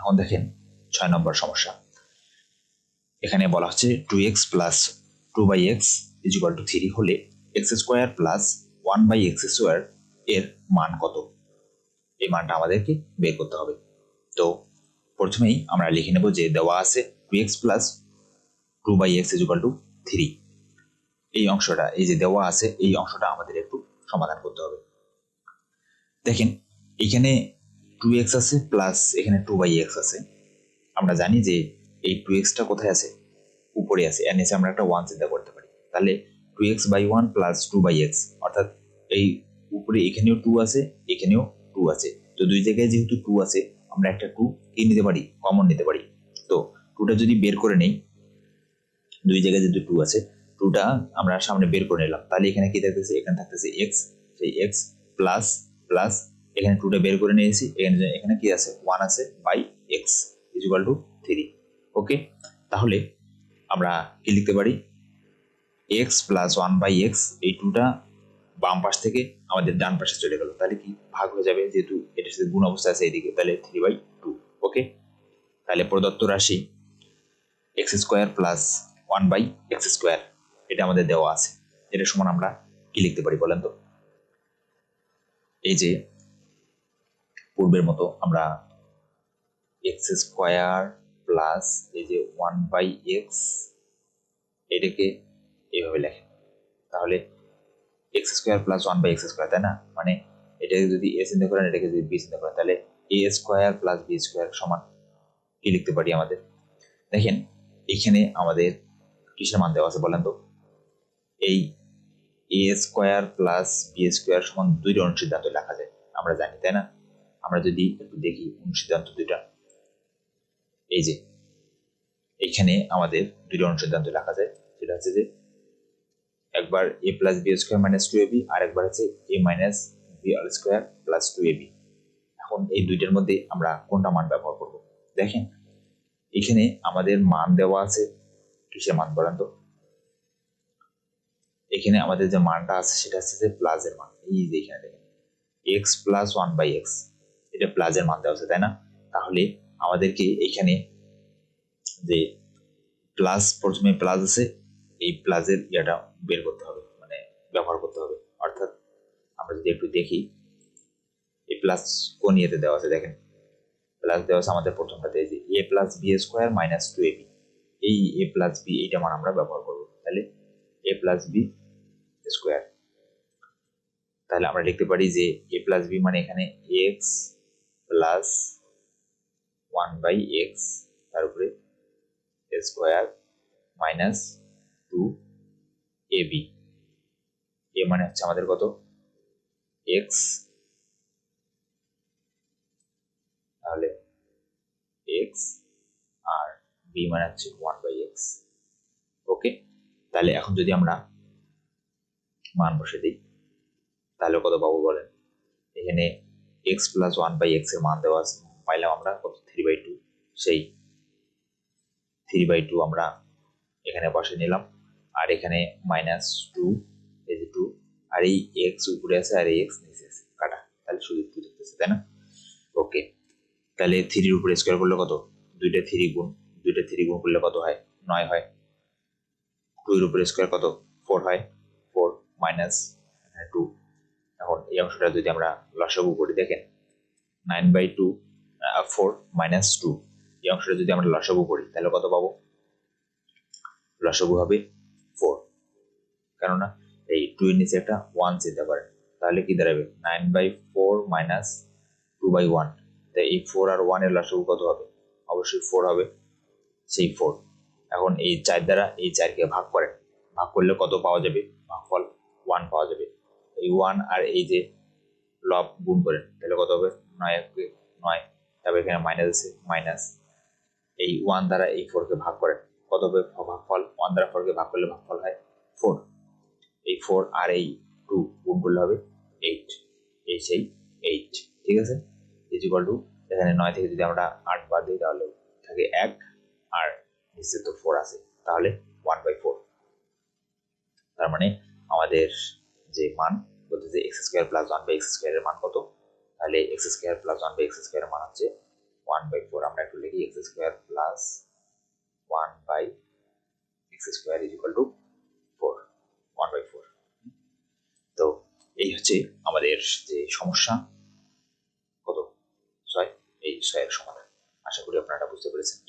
এখন দেখেন 6 নম্বর সমস্যা। এখানে বলা হচ্ছে 2x plus 2/x is equal to 3 হলে x square plus 1/x square এর মান কত? এই মানটা আমাদেরকে বের করতে হবে। তো প্রথমেই আমরা লিখে নেব যে দেওয়া আছে 2x plus 2/x is equal to 3। এই অংশটা, এই যে দেওয়া আছে, এই অংশটা আমাদের একটু সমাধান করতে হবে। দেখেন এখানে 2x আছে প্লাস এখানে 2/x আছে। আমরা জানি যে এই 2xটা কোথায় আছে? উপরে আছে, এর নিচে আমরা একটা 1 চিন্তা করতে পারি। তাহলে 2x/1 প্লাস 2/x, অর্থাৎ এই উপরে এখানেও 2 আছে, এখানেও 2 আছে। তো দুই জায়গায় যেহেতু 2 আছে, আমরা একটা 2 কি নিতে পারি? কমন নিতে পারি। তো 2টা যদি বের করে নেই, দুই জায়গায় যেহেতু 2 আছে, 2টা আমরা সামনে বের করে নিলাম। তাহলে এখানে কি থাকতেছে? এখানে থাকতেছে x, সেই x প্লাস প্লাস এখানে 2টা বের করে নিয়েছি, এখানে কি আছে? 1 আছে by x is equal to 3। Okay, তাহলে আমরা কি লিখতে পারি? x প্লাস 1/x, এই 2টা বাম পাশ থেকে আমাদের ডান পাশে চলে গেল। তাহলে কি ভাগ হয়ে যাবে? যেহেতু এটার সাথে গুণ অবস্থা আছে এইদিকে, তাহলে 3/2। ওকে, তাহলে প্রদত্ত রাশি x square plus 1/x square, এটা আমাদের দেওয়া আছে। এটা সমান আমরা কি লিখতে পারি বলেন তো? এই যে পূর্বের মতো আমরা x স্কোয়ার প্লাস এই যে 1/x, এটাকে এইভাবে লেখেন। তাহলে x square plus 1/x square, তাই না? মানে এটাকে যদি a চিন্তা করেন, এটাকে যদি b চিন্তা করেন, তাহলে a square plus b square সমান কি লিখতে পারি আমাদের? দেখেন এখানে আমাদের কিসের মান দেওয়া আছে বলেন তো? এই a square plus b square সমান 2 অনুসিদ্ধান্ত লেখা যায়, আমরা জানি, তাই না? আমরা যদি একটু দেখি অনুসিদ্ধান্ত 2টা, এই যে এখানে আমাদের 2 অনুসিদ্ধান্ত লেখা যায়। সেটা হচ্ছে যে একবার a plus b square minus 2ab, আর একবার হচ্ছে a minus b all square plus 2ab। এখন এই দুইটার মধ্যে আমরা কোনটা মান ব্যবহার করব? দেখেন এখানে আমাদের মান দেওয়া আছে, কিসের মান বলেন তো? এখানে আমাদের যে মানটা আছে সেটা হচ্ছে যে প্লাসের মান। এই যে এখানে দেখেন x প্লাস 1/x, এটা প্লাসের মান দেওয়া আছে, তাই না? তাহলে আমাদেরকে এখানে যে প্লাস, প্রথমে প্লাস আছে, এই প্লাসের ইয়াটা বের করতে হবে, মানে ব্যবহার করতে হবে। অর্থাৎ আমরা যদি একটু দেখি এই প্লাস কোন ইয়েতে দেওয়া আছে, দেখেন প্লাস দেওয়া আছে আমাদের প্রথমটাতে, এই যে a plus b square minus 2ab, এই a প্লাস b এইটা মান আমরা ব্যবহার করব। তাহলে a প্লাস b স্কোয়ার, তাহলে আমরা লিখতে পারি যে a প্লাস b মানে এখানে x প্লাস 1/x, তার উপরে স্কোয়ার মাইনাস 2ab। a মানে হচ্ছে আমাদের কত? x, তাহলে x আর b মানে হচ্ছে 1/x। ওকে, তাহলে এখন যদি আমরা মান বসে দিই, তাহলে কত পাবো বলেন? এখানে x প্লাস 1/x এর মান দেওয়া আছে, পাইলাম আমরা কত? 3/2। সেই 3/2 আমরা এখানে বসে নিলাম, আর এখানে মাইনাস 2, এই যে 2, আর এই x উপরে আছে আর এই x নিচে আছে কাটা, তাহলে শুধু 2 থাকতেছে, তাই না? ওকে, তাহলে 3 এর উপরে স্কোয়ার করলে কত? দুইটা 3 গুণ করলে কত হয়? 9 হয়। 2 এর উপরে স্কোয়ার কত? 4 হয়। 4 মাইনাস 2। এখন এই অংশটা যদি আমরা লসাগু করি, দেখেন 9/2 4 মাইনাস 2, এই অংশটা যদি আমরা লসাগু করি তাহলে কত পাবো? লসাগু হবে 4, কেননা এই 2 এর নিচে একটা 1 চিন্তা করেন, তাহলে কি দাঁড়াবে? 9/4 মাইনাস 2/1, তাই এই 4 আর 1 এর লসাগু কত হবে? অবশ্যই 4 হবে, সেই 4। এখন এই 4 দ্বারা এই 4কে ভাগ করেন, ভাগ করলে কত পাওয়া যাবে? ভাগফল 1 পাওয়া যাবে। এই 1 আর এই যে লব গুণ করেন, তাহলে কত হবে? 9 কে 9, তারপর এখানে মাইনাস আছে, মাইনাস এই 1 দ্বারা এই 4 কে ভাগ করেন, কত হবে ভাগফল? 1 দ্বারা 4 কে ভাগ করলে ভাগফল হয় 4। এই 4 আর এই 2 গুণ করলে হবে 8, এই সেই 8। ঠিক আছে, ইজ ইকুয়াল টু, এখানে 9 থেকে যদি আমরা 8 বাদ দিই তাহলে থাকে 1, আর নিচে তো 4 আছে, তাহলে 1/4। তার মানে আমাদের যে মান বলতেছে x square plus 1/x square এর মান কত? তাহলে x square plus 1/x square এর মান হচ্ছে 1/4 আমরা একটু লিখি x square plus 1/x square is equal two 4, 1/4। তো এই হচ্ছে আমাদের যে সমস্যা কত 6, এই 6 এর সমাধান। আশা করি আপনারা বুঝতে পেরেছেন।